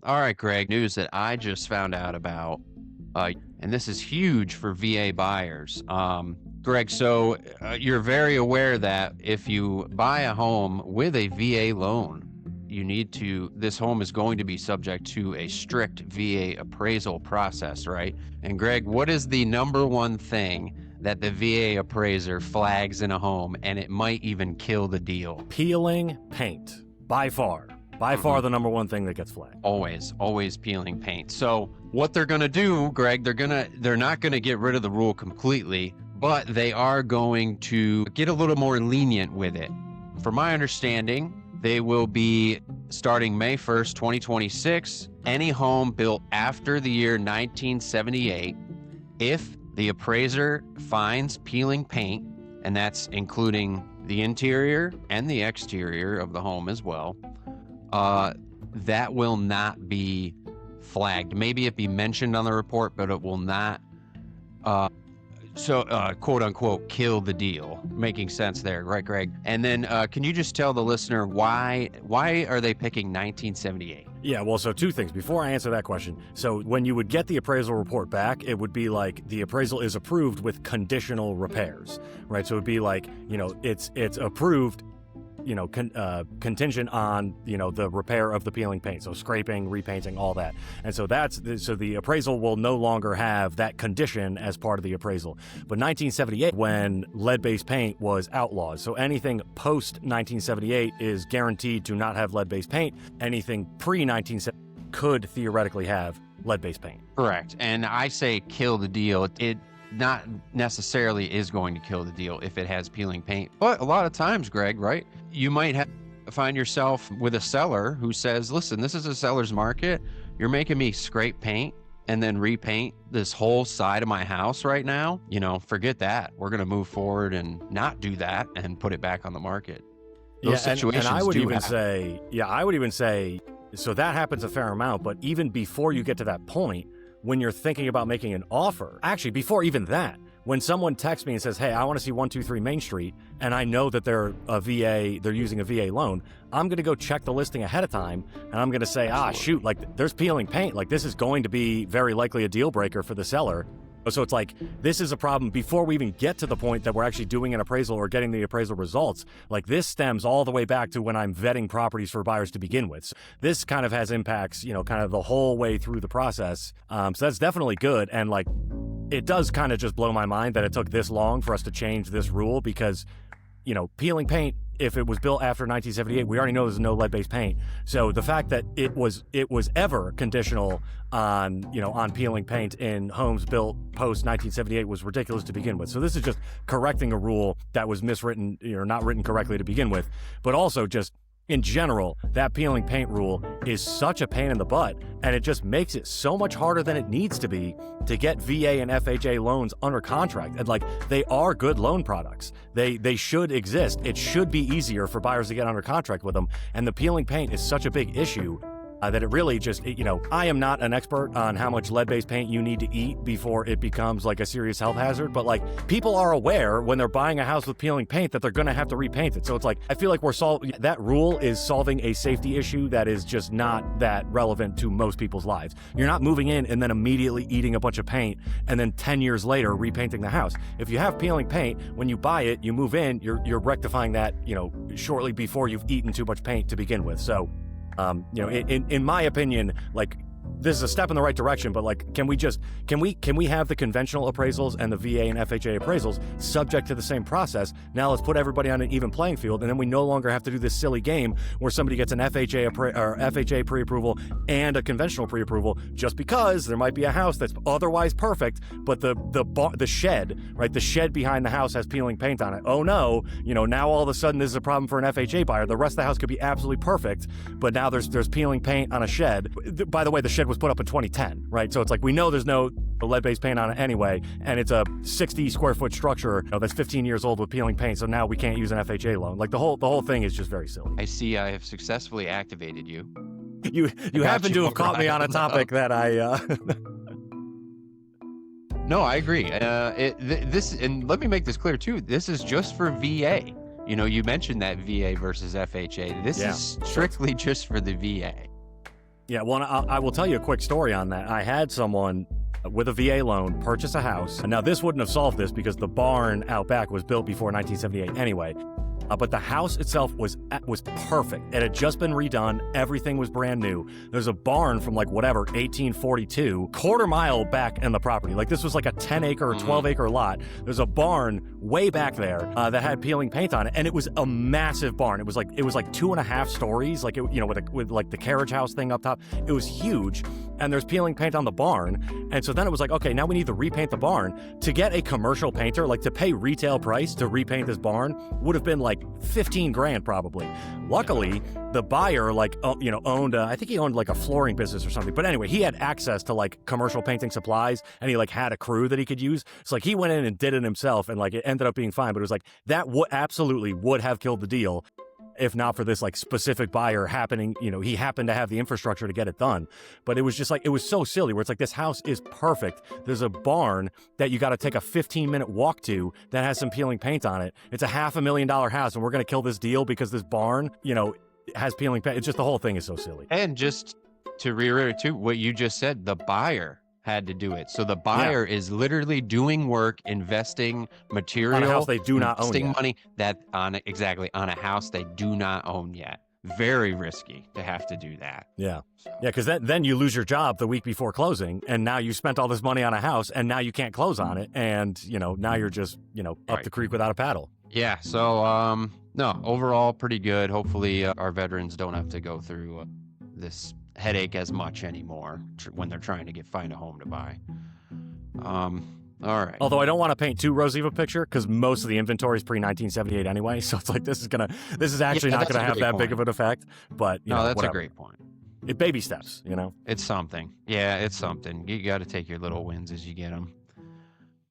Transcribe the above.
All right, Greg, news that I just found out about, and this is huge for VA buyers. Greg, so you're very aware that if you buy a home with a VA loan, this home is going to be subject to a strict VA appraisal process, right? And Greg, what is the number one thing that the VA appraiser flags in a home, and it might even kill the deal? Peeling paint, by far. By far the number one thing that gets flagged. Always peeling paint. So what they're going to do, Greg, they're not going to get rid of the rule completely, but they are going to get a little more lenient with it. From my understanding, they will be starting May 1st, 2026. Any home built after the year 1978, if the appraiser finds peeling paint, and that's including the interior and the exterior of the home as well, that will not be flagged. Maybe it be mentioned on the report, but it will not, quote unquote, kill the deal. Making sense there, right, Greg? And then can you just tell the listener why are they picking 1978? Yeah, well, so two things. Before I answer that question, so when you would get the appraisal report back, it would be like the appraisal is approved with conditional repairs, right? So it would be like, it's approved, contingent on, the repair of the peeling paint. So scraping, repainting, all that. And so so the appraisal will no longer have that condition as part of the appraisal. But 1978, when lead-based paint was outlawed. So anything post-1978 is guaranteed to not have lead-based paint. Anything pre-1978 could theoretically have lead-based paint. Correct. And I say kill the deal. It not necessarily is going to kill the deal if it has peeling paint. But a lot of times, Greg, right, you might find yourself with a seller who says, listen, this is a seller's market. You're making me scrape paint and then repaint this whole side of my house right now. Forget that. We're going to move forward and not do that and put it back on the market. Those situations and I would even happen. say, so that happens a fair amount, but even before you get to that point, when you're thinking about making an offer, actually, before even that, when someone texts me and says, hey, I want to see 123 Main Street, and I know that they're using a VA loan, I'm going to go check the listing ahead of time, and I'm going to say, shoot, like, there's peeling paint. Like, this is going to be very likely a deal breaker for the seller. So it's like, this is a problem before we even get to the point that we're actually doing an appraisal or getting the appraisal results. Like, this stems all the way back to when I'm vetting properties for buyers to begin with. So this kind of has impacts, kind of the whole way through the process. So that's definitely good. And like, it does kind of just blow my mind that it took this long for us to change this rule because, peeling paint, if it was built after 1978, we already know there's no lead-based paint. So the fact that it was ever conditional on peeling paint in homes built post 1978 was ridiculous to begin with. So this is just correcting a rule that was miswritten or not written correctly to begin with, but also just in general, that peeling paint rule is such a pain in the butt, and it just makes it so much harder than it needs to be to get VA and FHA loans under contract. And like, they are good loan products. They should exist. It should be easier for buyers to get under contract with them. And the peeling paint is such a big issue that it really just, I am not an expert on how much lead-based paint you need to eat before it becomes like a serious health hazard, but like, people are aware when they're buying a house with peeling paint that they're going to have to repaint it. So it's like, I feel like that rule is solving a safety issue that is just not that relevant to most people's lives. You're not moving in and then immediately eating a bunch of paint and then 10 years later repainting the house. If you have peeling paint, when you buy it, you move in, you're rectifying that, shortly before you've eaten too much paint to begin with. So in my opinion, like, this is a step in the right direction, but like, can we have the conventional appraisals and the VA and FHA appraisals subject to the same process? Now let's put everybody on an even playing field, and then we no longer have to do this silly game where somebody gets an FHA pre-approval and a conventional pre-approval just because there might be a house that's otherwise perfect, but the shed, right, the shed behind the house has peeling paint on it. Oh no, now all of a sudden this is a problem for an FHA buyer. The rest of the house could be absolutely perfect, but now there's peeling paint on a shed. By the way, the shed was put up in 2010, right? So it's like, we know there's no lead-based paint on it anyway, and it's a 60 square foot structure that's 15 years old with peeling paint, so now we can't use an FHA loan. Like, the whole thing is just very silly. I see I have successfully activated you. You happen to have caught me on a topic that I... No, I agree. And let me make this clear too. This is just for VA. You mentioned that VA versus FHA. This is strictly just for the VA. Yeah, well, I will tell you a quick story on that. I had someone with a VA loan purchase a house. And now this wouldn't have solved this because the barn out back was built before 1978 anyway. But the house itself was perfect. It had just been redone. Everything was brand new. There's a barn from 1842, quarter mile back in the property. This was like a 10-acre or 12-acre lot. There's a barn way back there that had peeling paint on it, and it was a massive barn. It was like 2.5 stories, with the carriage house thing up top. It was huge, and there's peeling paint on the barn. And so then it was like, okay, now we need to repaint the barn. To get a commercial painter, to pay retail price to repaint this barn would have been $15,000 probably. Luckily, the buyer owned I think he owned a flooring business or something. But anyway, he had access to commercial painting supplies, and he had a crew that he could use. So he went in and did it himself, and it ended up being fine. But it was that absolutely would have killed the deal if not for this specific buyer happening, he happened to have the infrastructure to get it done. But it was just it was so silly where it's this house is perfect. There's a barn that you got to take a 15-minute walk to that has some peeling paint on it. It's a $500,000 house, and we're going to kill this deal because this barn, has peeling paint. It's just the whole thing is so silly. And just to reiterate too, what you just said, the buyer had to do it. So the buyer is literally doing work, investing material on a house they do not own yet. Money on a house they do not own yet. Very risky to have to do that. Yeah. Yeah, because then you lose your job the week before closing, and now you spent all this money on a house, and now you can't close on it, and now you're just up the creek without a paddle. Yeah. So no, overall pretty good. Hopefully our veterans don't have to go through this headache as much anymore when they're trying to find a home to buy. All right. Although I don't want to paint too rosy of a picture because most of the inventory is pre-1978 anyway, so it's this is actually not gonna have that big of an effect. But that's whatever. a great point. Baby steps, It's something. Yeah, it's something. You got to take your little wins as you get them.